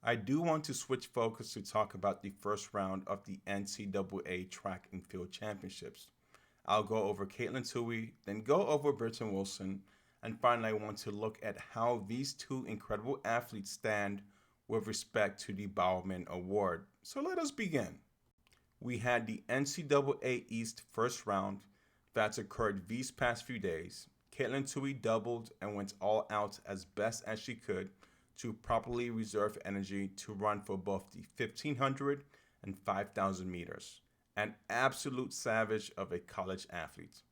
I do want to switch focus to talk about the first round of the NCAA Track and Field Championships. I'll go over Katelyn Tuohy, then go over Britton Wilson, and finally I want to look at how these two incredible athletes stand with respect to the Bowerman Award. So let us begin. We had the NCAA East first round that's occurred these past few days. Katelyn Tuohy doubled and went all out as best as she could to properly reserve energy to run for both the 1500 and 5000 meters. An absolute savage of a college athlete.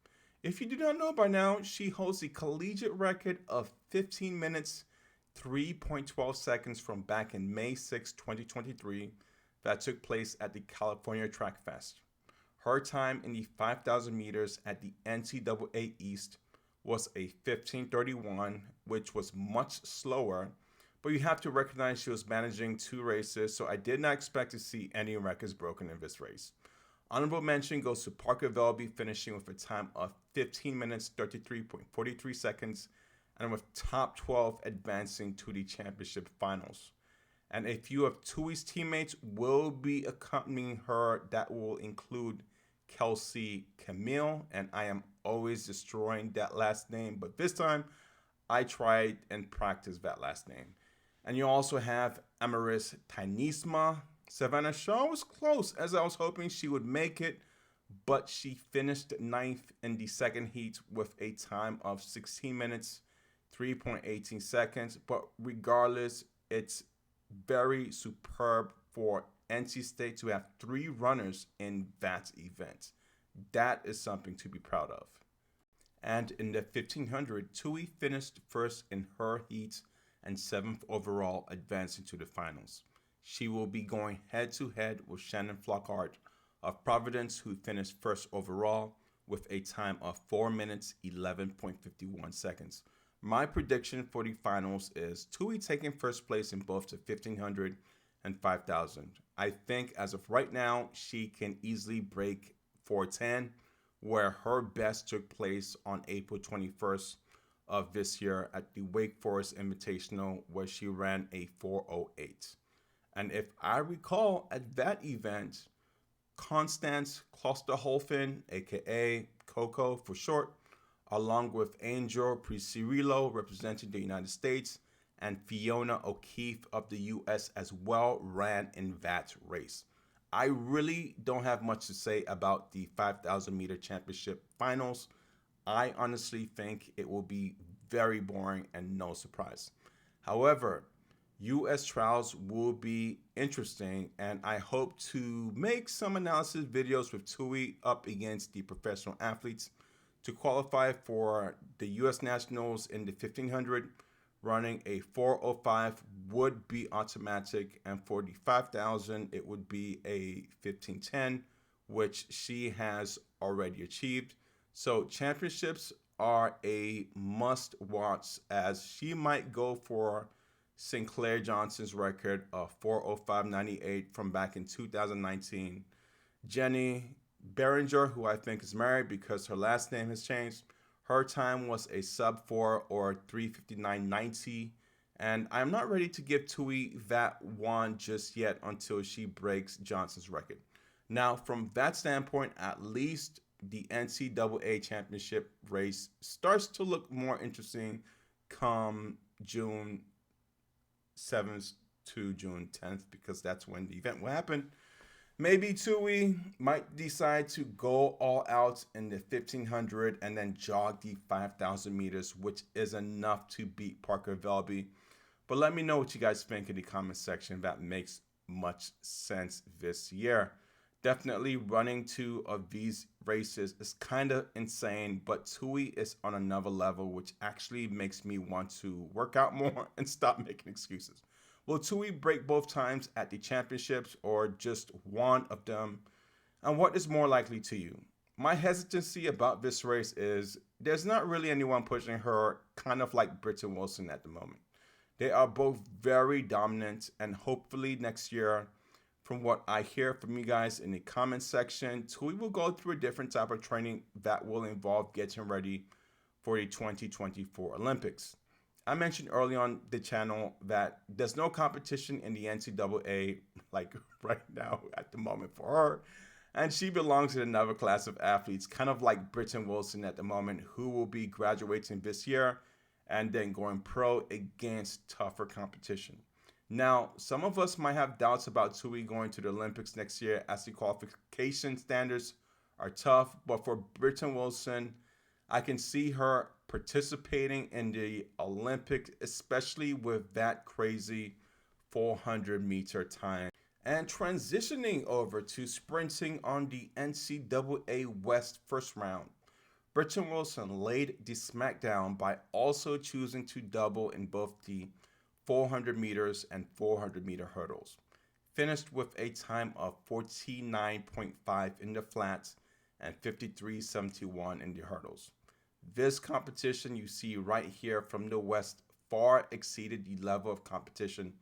If you do not know by now, she holds the collegiate record of 15 minutes, 3.12 seconds from back in May 6, 2023, that took place at the California Track Fest. Her time in the 5,000 meters at the NCAA East was a 15:31, which was much slower, but you have to recognize she was managing two races, so I did not expect to see any records broken in this race. Honorable mention goes to Parker Velby, finishing with a time of 15 minutes, 33.43 seconds, and with top 12 advancing to the championship finals. And a few of Tuohy's teammates will be accompanying her. That will include Kelsey Camille, and I am always destroying that last name, but this time I tried and practiced that last name. And you also have Amaris Tainisma. Savannah Shaw was close, as I was hoping she would make it, but she finished ninth in the second heat with a time of 16 minutes, 3.18 seconds. But regardless, it's very superb for NC State to have three runners in that event. That is something to be proud of. And in the 1500, Tuohy finished first in her heat and seventh overall, advancing to the finals. She will be going head-to-head with Shannon Flockhart of Providence, who finished first overall with a time of 4 minutes, 11.51 seconds. My prediction for the finals is Tuohy taking first place in both the 1500 and 5000. I think as of right now, she can easily break 410, where her best took place on April 21st of this year at the Wake Forest Invitational, where she ran a 4:08. And if I recall, at that event, Constance Klosterhofen, aka Coco for short, along with Angel Precirillo representing the United States, and Fiona O'Keefe of the US as well, ran in that race. I really don't have much to say about the 5,000 meter championship finals. I honestly think it will be very boring and no surprise. However, US trials will be interesting, and I hope to make some analysis videos with Tuohy up against the professional athletes to qualify for the US Nationals in the 1500. Running a 4:05 would be automatic, and for the 5,000, it would be a 15:10, which she has already achieved. So championships are a must watch, as she might go for Sinclair Johnson's record of 4:05.98 from back in 2019. Jenny Behringer, who I think is married because her last name has changed, her time was a sub 4 or 3:59.90. And I'm not ready to give Tuohy that one just yet until she breaks Johnson's record. Now, from that standpoint, at least the NCAA championship race starts to look more interesting come June 7th to June 10th, because that's when the event will happen. Maybe Tuohy might decide to go all out in the 1500 and then jog the 5,000 meters, which is enough to beat Parker Velby. But let me know what you guys think in the comment section. That makes much sense this year. Definitely running two of these races is kind of insane, but Tuohy is on another level, which actually makes me want to work out more and stop making excuses. Will Tuohy break both times at the championships or just one of them? And what is more likely to you? My hesitancy about this race is there's not really anyone pushing her, kind of like Britton Wilson at the moment. They are both very dominant, and hopefully next year, from what I hear from you guys in the comment section, Tuohy will go through a different type of training that will involve getting ready for the 2024 Olympics. I mentioned early on the channel that there's no competition in the NCAA like right now at the moment for her. And she belongs in another class of athletes, kind of like Britton Wilson at the moment, who will be graduating this year and then going pro against tougher competition. Now, some of us might have doubts about Tuohy going to the Olympics next year as the qualification standards are tough, but for Britton Wilson, I can see her participating in the Olympics, especially with that crazy 400-meter time. And transitioning over to sprinting on the NCAA West first round, Britton Wilson laid the smackdown by also choosing to double in both the 400 meters and 400-meter hurdles. Finished with a time of 49.5 in the flats and 53.71 in the hurdles. This competition you see right here from the West far exceeded the level of competition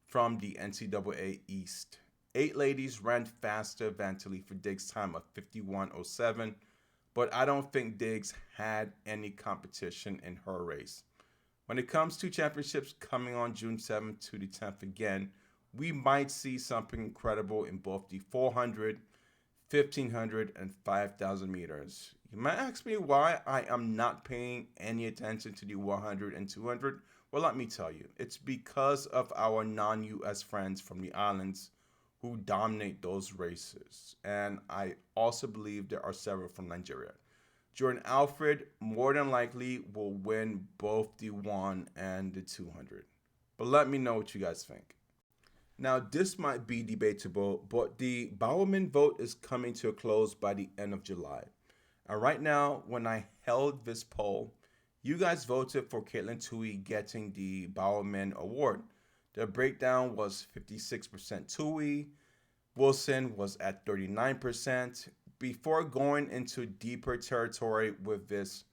from the NCAA East. 8 ladies ran faster than Talitha Diggs' time of 51.07, but I don't think Diggs had any competition in her race. When it comes to championships coming on June 7th to the 10th again, we might see something incredible in both the 400, 1500, and 5000 meters. You might ask me why I am not paying any attention to the 100 and 200. Well, let me tell you, it's because of our non-US friends from the islands who dominate those races. And I also believe there are several from Nigeria. Jordan Alfred more than likely will win both the 1 and the 200. But let me know what you guys think. Now, this might be debatable, but the Bowerman vote is coming to a close by the end of July. And right now, when I held this poll, you guys voted for Katelyn Tuohy getting the Bowerman Award. The breakdown was 56% Tuohy, Wilson was at 39%. Before going into deeper territory with this,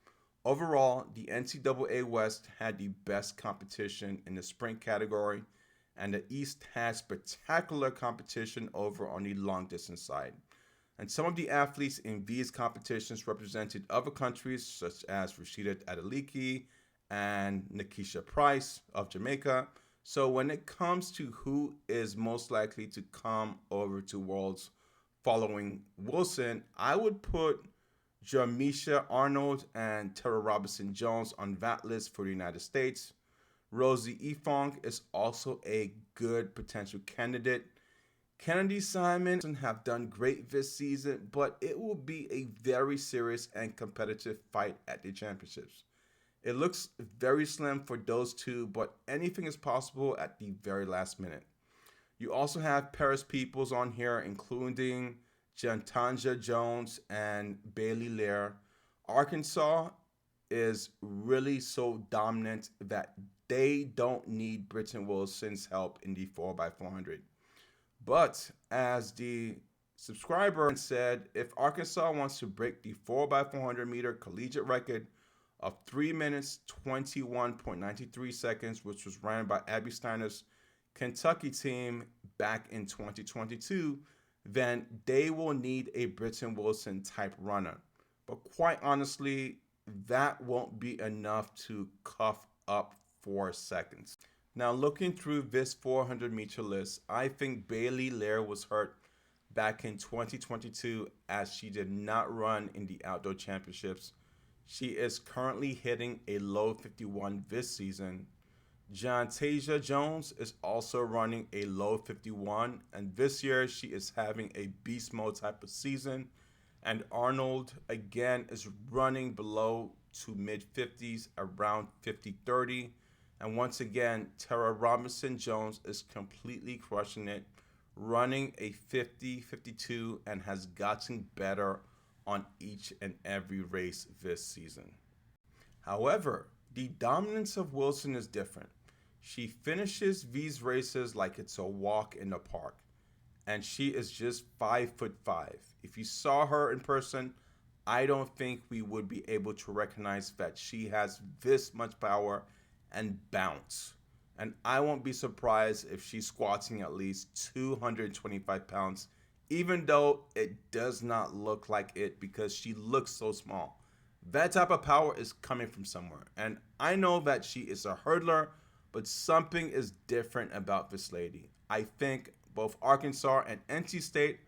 overall, the NCAA West had the best competition in the sprint category, and the East had spectacular competition over on the long distance side. And some of the athletes in these competitions represented other countries, such as Rashida Adeleke and Nikisha Price of Jamaica. So when it comes to who is most likely to come over to Worlds following Wilson, I would put Jamisha Arnold and Tara Robinson Jones on that list for the United States. Rosie Efong is also a good potential candidate. Kennedy Simon have done great this season, but it will be a very serious and competitive fight at the championships. It looks very slim for those two, but anything is possible at the very last minute. You also have Paris Peoples on here, including Jantanja Jones and Bailey Lear. Arkansas is really so dominant that they don't need Britton Wilson's help in the 4x400. But as the subscriber said, if Arkansas wants to break the 4x400 meter collegiate record of 3 minutes 21.93 seconds, which was ran by Abby Steiner's Kentucky team back in 2022, then they will need a Britton Wilson type runner. But quite honestly, that won't be enough to cuff up 4 seconds. Now, looking through this 400-meter list, I think Bailey Lear was hurt back in 2022 as she did not run in the outdoor championships. She is currently hitting a low 51 this season. Jantanja Jones is also running a low 51, and this year she is having a beast mode type of season. And Arnold, again, is running below to mid-50s, around 50-30. And once again, Tara Robinson Jones is completely crushing it, running a 50-52, and has gotten better on each and every race this season. However, the dominance of Wilson is different. She finishes these races like it's a walk in the park, and she is just 5'5". If you saw her in person, I don't think we would be able to recognize that she has this much power and bounce. And I won't be surprised if she's squatting at least 225 pounds, even though it does not look like it because she looks so small. That type of power is coming from somewhere. And I know that she is a hurdler, but something is different about this lady. I think both Arkansas and NC State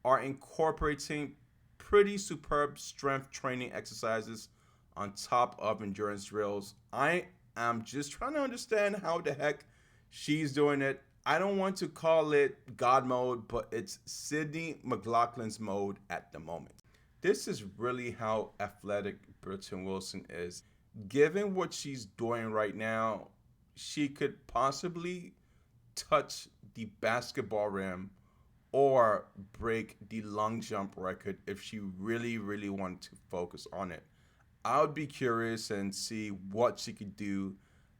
are incorporating pretty superb strength training exercises on top of endurance drills. I am just trying to understand how the heck she's doing it. I don't want to call it God mode, but it's Sydney McLaughlin's mode at the moment. This is really how athletic Britton Wilson is. Given what she's doing right now, she could possibly touch the basketball rim or break the long jump record if she really wanted to focus on it. I would be curious and see what she could do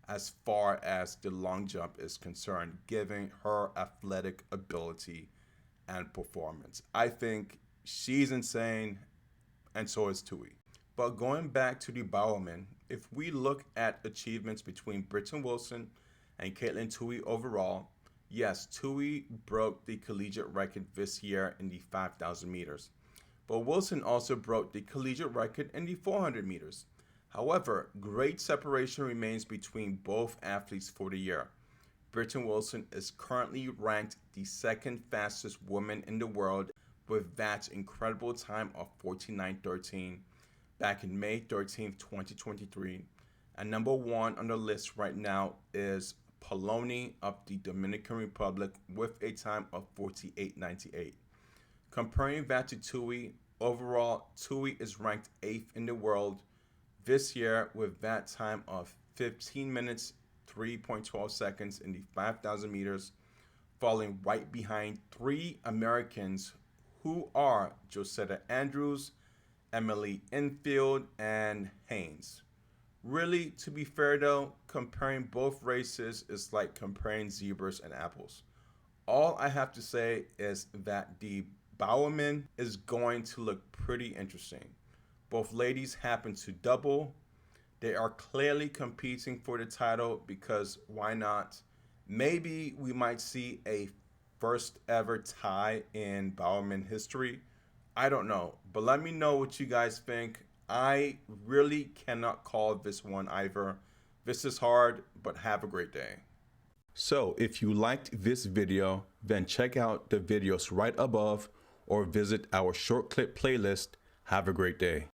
as far as the long jump is concerned, given her athletic ability and performance. I think she's insane, and so is Tuohy. But going back to the Bowerman, if we look at achievements between Britton Wilson and Katelyn Tuohy overall, yes, Tuohy broke the collegiate record this year in the 5,000 meters. But Wilson also broke the collegiate record in the 400 meters. However, great separation remains between both athletes for the year. Britton Wilson is currently ranked the second fastest woman in the world with that incredible time of 14:9:13 back in May 13, 2023. And number one on the list right now is Poloni of the Dominican Republic with a time of 48:98. Comparing that to Tuohy, overall, Tuohy is ranked 8th in the world this year with that time of 15 minutes, 3.12 seconds in the 5,000 meters, falling right behind three Americans who are Josetta Andrews, Emily Infield, and Haynes. Really, to be fair though, comparing both races is like comparing zebras and apples. All I have to say is that the Bowerman is going to look pretty interesting. Both ladies happen to double. They are clearly competing for the title because why not? Maybe we might see a first ever tie in Bowerman history. I don't know, but let me know what you guys think. I really cannot call this one either. This is hard, but have a great day. So if you liked this video, then check out the videos right above or visit our short clip playlist. Have a great day.